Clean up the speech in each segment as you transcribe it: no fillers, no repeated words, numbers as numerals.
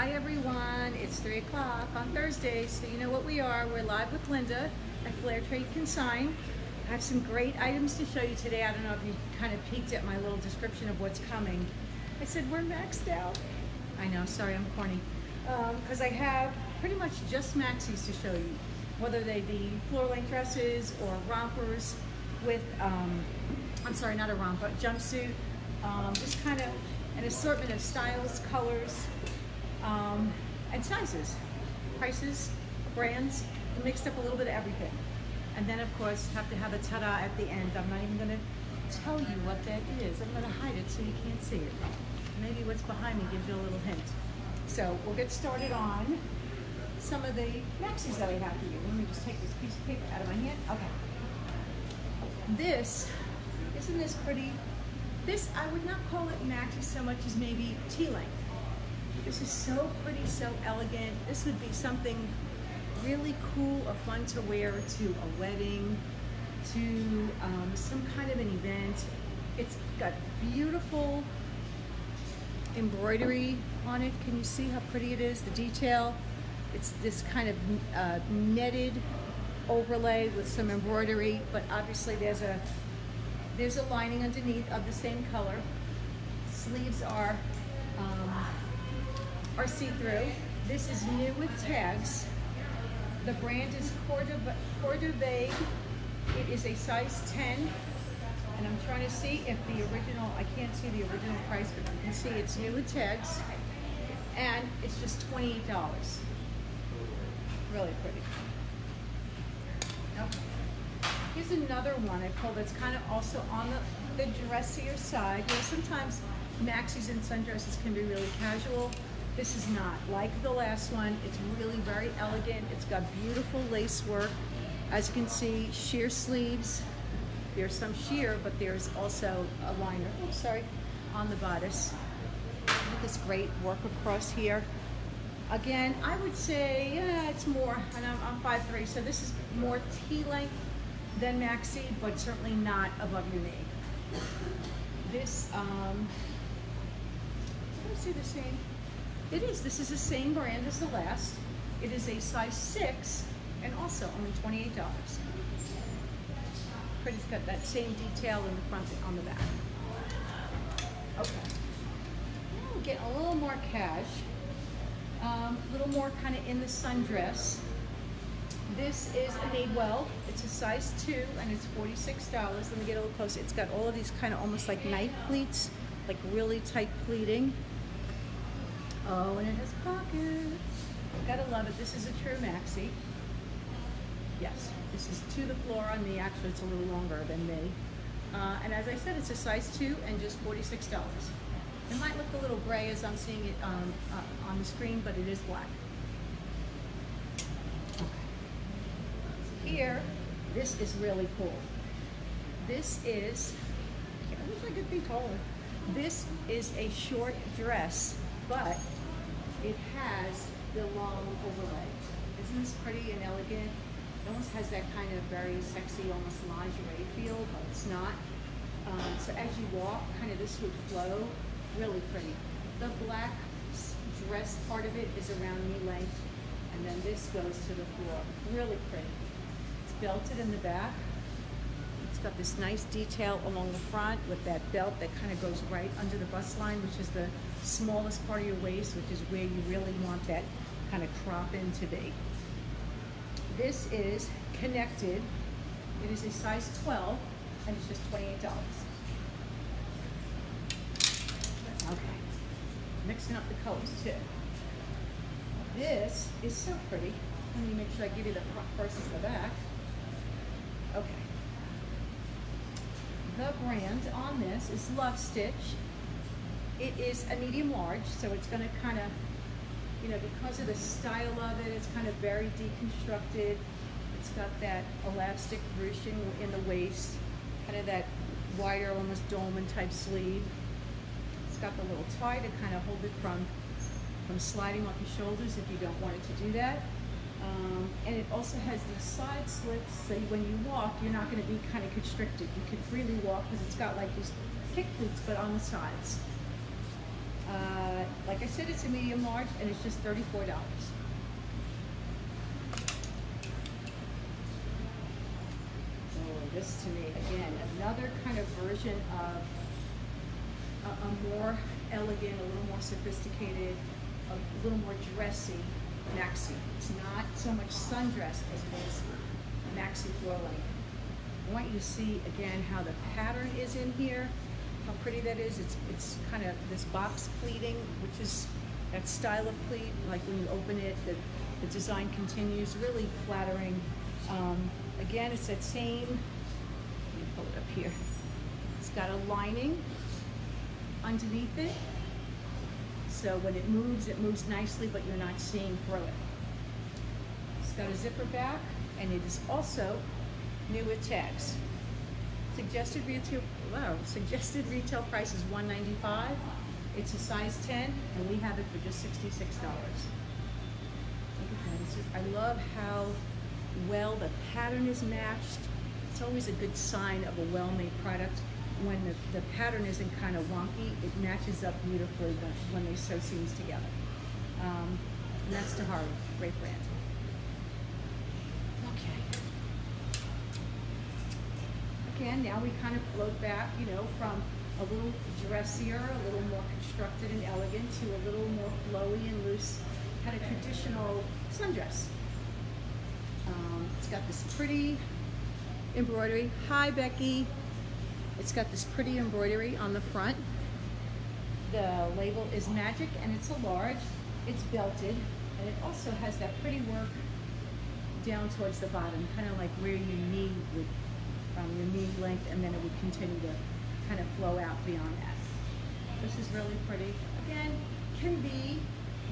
Hi everyone, it's 3 o'clock on Thursday, so you know what we are. We're live with Linda at Flair Trade Consign. I have some great items to show you today. I don't know if you kind of peeked at my little description of what's coming. I said we're maxed out. I know, sorry, I'm corny. Because I have pretty much just maxis to show you, whether they be floor-length dresses or rompers with, I'm sorry, not a romper, jumpsuit, just kind of an assortment of styles, colors, and sizes, prices, brands, mixed up a little bit of everything. And then of course have to have a ta-da at the end. I'm not even going to tell you what that is. I'm going to hide it so you can't see it. Maybe what's behind me gives you a little hint. So we'll get started on some of the maxis that I have for you. Let me just take this piece of paper out of my hand. Okay. This, isn't this pretty? This, I would not call it maxi so much as maybe T-length. This is so pretty, so elegant. This would be something really cool or fun to wear to a wedding, to some kind of an event. It's got beautiful embroidery on it. Can you see how pretty it is? The detail. It's this kind of netted overlay with some embroidery, but obviously there's a lining underneath of the same color. Sleeves are see-through. This is new with tags. The brand is Cordovae. It is a size 10, and I'm trying to see if the original, I can't see the original price, but you can see it's new with tags, and it's just $28. Really pretty. Okay. Here's another one I pulled that's kind of also on the dressier side. You know, sometimes maxis and sundresses can be really casual. This is not like the last one. It's really very elegant. It's got beautiful lace work. As you can see, sheer sleeves. There's some sheer, but there's also a liner, oops, sorry, on the bodice. Look at this great work across here. Again, I would say it's more, and I'm 5'3", so this is more T-length than maxi, but certainly not above your knee. This, let me see the same. It is. This is the same brand as the last. It is a size 6 and also only $28. Pretty's got that same detail in the front and on the back. Okay. Now we're getting a little more cash. A little more kind of in the sundress. This is a Madewell. It's a size 2 and it's $46. Let me get a little closer. It's got all of these kind of almost like knife pleats, like really tight pleating. Oh, and it has pockets. Gotta love it. This is a true maxi. Yes, this is to the floor on me. Actually, it's a little longer than me. And as I said, it's a size 2 and just $46. It might look a little gray as I'm seeing it on the screen, but it is black. Okay. Here, this is really cool. This is, I wish I could be taller. This is a short dress, but it has the long overlay. Isn't this pretty and elegant? It almost has that kind of very sexy, almost lingerie feel, but it's not. So as you walk, kind of this would flow. Really pretty. The black dress part of it is around knee length, and then this goes to the floor. Really pretty. It's belted in the back. It's got this nice detail along the front with that belt that kind of goes right under the bust line, which is the smallest part of your waist, which is where you really want that kind of crop in to be. This is connected. It is a size 12, and it's just $28. Okay, mixing up the colors too. This is so pretty. Let me make sure I give you the front versus the back. Okay. The brand on this is Love Stitch. It is a medium large, so it's going to kind of, you know, because of the style of it, it's kind of very deconstructed. It's got that elastic ruching in the waist, kind of that wider, almost dolman type sleeve. It's got the little tie to kind of hold it from sliding off your shoulders if you don't want it to do that. And it also has these side slits, so when you walk, you're not going to be kind of constricted. You can freely walk because it's got like these kick boots, but on the sides. Like I said, it's a medium large, and it's just $34. Oh, this to me, again, another kind of version of a more elegant, a little more sophisticated, a little more dressy maxi. It's not so much sundress as it is maxi floor length. I want you to see again how the pattern is in here, how pretty that is. It's kind of this box pleating, which is that style of pleat, like when you open it, the design continues, really flattering. Again, it's that same, let me pull it up here. It's got a lining underneath it, so when it moves nicely, but you're not seeing through it. It's got a zipper back, and it is also new with tags. Suggested retail price is $195. It's a size 10, and we have it for just $66. Look at that. I love how well the pattern is matched. It's always a good sign of a well-made product. When the pattern isn't kind of wonky, it matches up beautifully when they sew seams together. And that's Tahari, great brand. Okay. Again, now we kind of float back, you know, from a little dressier, a little more constructed and elegant, to a little more flowy and loose, kind of traditional sundress. It's got this pretty embroidery. Hi, Becky. It's got this pretty embroidery on the front. The label is Magic, and it's a large. It's belted, and it also has that pretty work down towards the bottom, kind of like where your knee would, your knee length, and then it would continue to kind of flow out beyond that. This is really pretty. Again, can be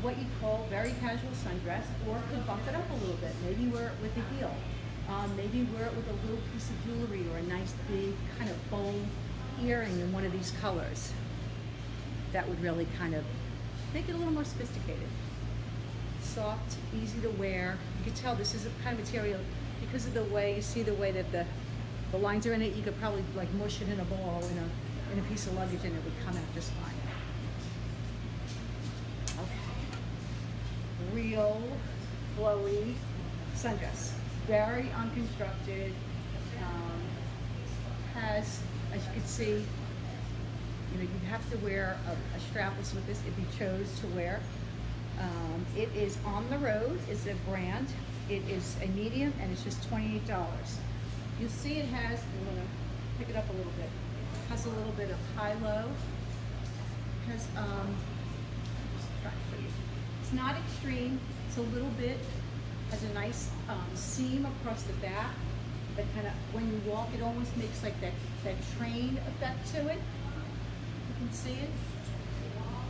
what you call very casual sundress, or could bump it up a little bit. Maybe wear it with a heel. Maybe wear it with a little piece of jewelry, or a nice big kind of bowl earring in one of these colors. That would really kind of make it a little more sophisticated. Soft, easy to wear. You can tell this is a kind of material because of the way, you see the way that the lines are in it. You could probably like mush it in a ball in a piece of luggage, and it would come out just fine. Okay. Real flowy sundress. Very unconstructed. Has, as you can see, you know, you have to wear a strapless with this if you chose to wear. It is On the Road, is a brand. It is a medium, and it's just $28. You'll see it has, I'm gonna pick it up a little bit. It has a little bit of high-low. Has, just try to show you. It's not extreme. It's a little bit. Has a nice seam across the back that kind of, when you walk, it almost makes like that train effect to it. You can see it.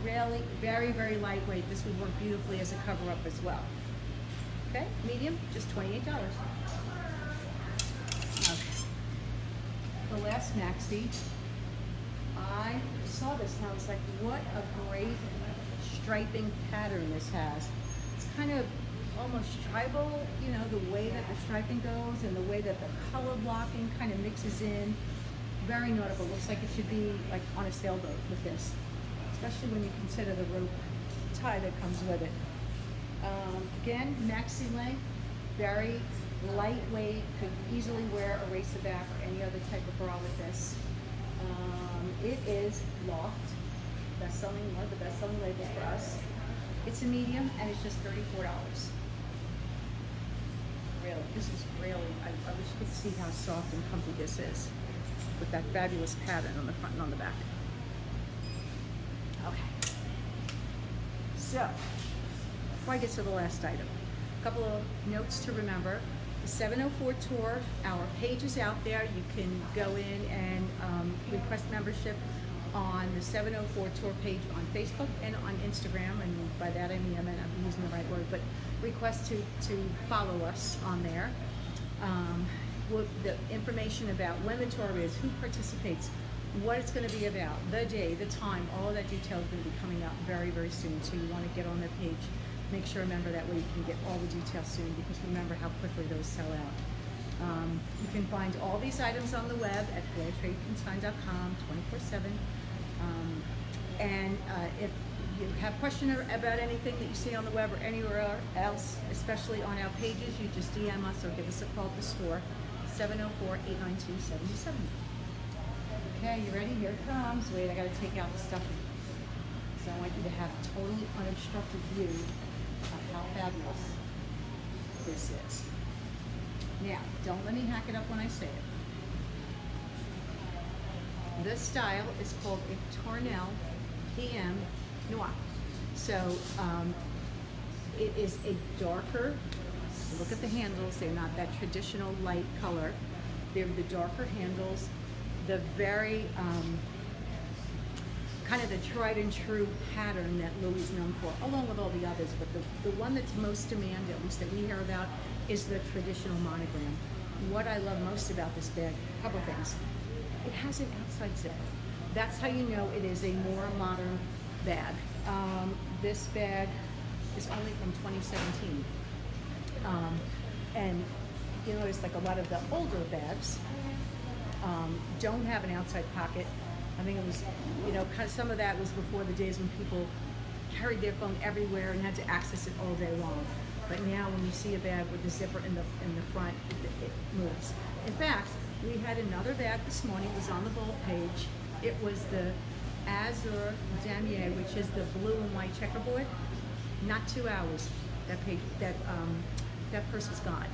Really, very, very lightweight. This would work beautifully as a cover-up as well. Okay, medium, just $28. Okay. The last maxi, I saw this and I was like, what a great striping pattern this has. It's kind of almost tribal, you know, the way that the striping goes and the way that the color blocking kind of mixes in. Very notable. Looks like it should be like on a sailboat with this, especially when you consider the rope tie that comes with it. Again, maxi length, very lightweight, could easily wear a racer back or any other type of bra with this. It is Loft, best-selling, one of the best-selling labels for us. It's a medium, and it's just $34. Really, this is really, I wish you could see how soft and comfy this is with that fabulous pattern on the front and on the back. Okay. So, before I get to the last item, a couple of notes to remember. The 704 Tour, our page is out there. You can go in and request membership on the 704 Tour page on Facebook and on Instagram, and by that I mean, I'm using the right word, but request to follow us on there. With the information about when the tour is, who participates, what it's going to be about, the day, the time, all of that detail is going to be coming out very, very soon. So you want to get on their page, make sure, remember, that way you can get all the details soon, because remember how quickly those sell out. You can find all these items on the web at flairtradeconsign.com 24/7. And if you have a question about anything that you see on the web or anywhere else, especially on our pages, you just DM us or give us a call at the store, 704-892-7070. Okay, you ready? Here it comes. Wait, I gotta take out the stuffing. So I want you to have a totally unobstructed view of how fabulous this is. Now, don't let me hack it up when I say it. This style is called a Tournelle PM Noir. So it is a darker, look at the handles, they're not that traditional light color. They're the darker handles, the very kind of the tried and true pattern that Louis is known for, along with all the others, but the one that's most demanded, at least that we hear about, is the traditional monogram. What I love most about this bag, a couple things. It has an outside zipper. That's how you know it is a more modern bag. This bag is only from 2017. And you notice like a lot of the older bags don't have an outside pocket. I think it was, you know, kind of some of that was before the days when people carried their phone everywhere and had to access it all day long. But now when you see a bag with the zipper in the front, it moves. In fact, we had another bag this morning, it was on the bold page. It was the Azure Damier, which is the blue and white checkerboard. Not 2 hours, that purse was gone.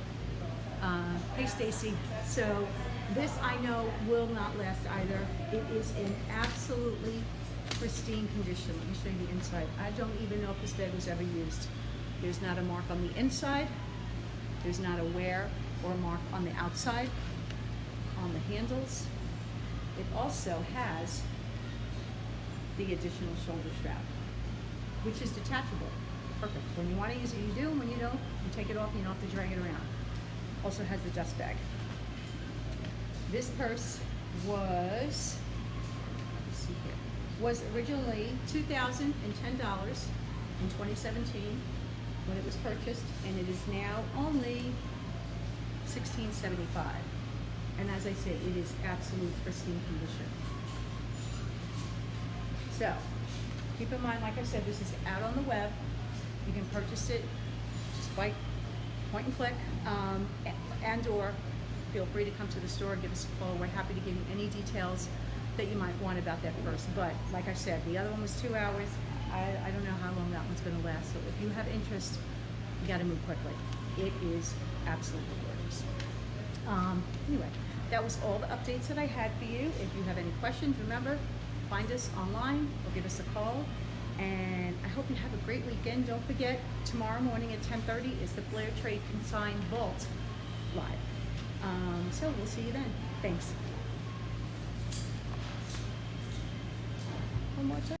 Hey Stacy, so this I know will not last either. It is in absolutely pristine condition. Let me show you the inside. I don't even know if this bag was ever used. There's not a mark on the inside. There's not a wear or mark on the outside, on the handles. It also has the additional shoulder strap, which is detachable. Perfect. When you want to use it, you do. When you don't, you take it off and you don't have to drag it around. Also has the dust bag. This purse was, let's see here, was originally $2,010 in 2017 when it was purchased, and it is now only $1,675. And as I say, it is absolute pristine condition. So, keep in mind, like I said, this is out on the web. You can purchase it just by point and click, and or feel free to come to the store, give us a call. We're happy to give you any details that you might want about that purse. But like I said, the other one was 2 hours. I don't know how long that one's going to last. So if you have interest, you got to move quickly. It is absolutely gorgeous. Anyway, that was all the updates that I had for you. If you have any questions, remember, find us online or give us a call. And I hope you have a great weekend. Don't forget, tomorrow morning at 10:30 is the Flair Trade Consign Vault live. So we'll see you then. Thanks. One more time.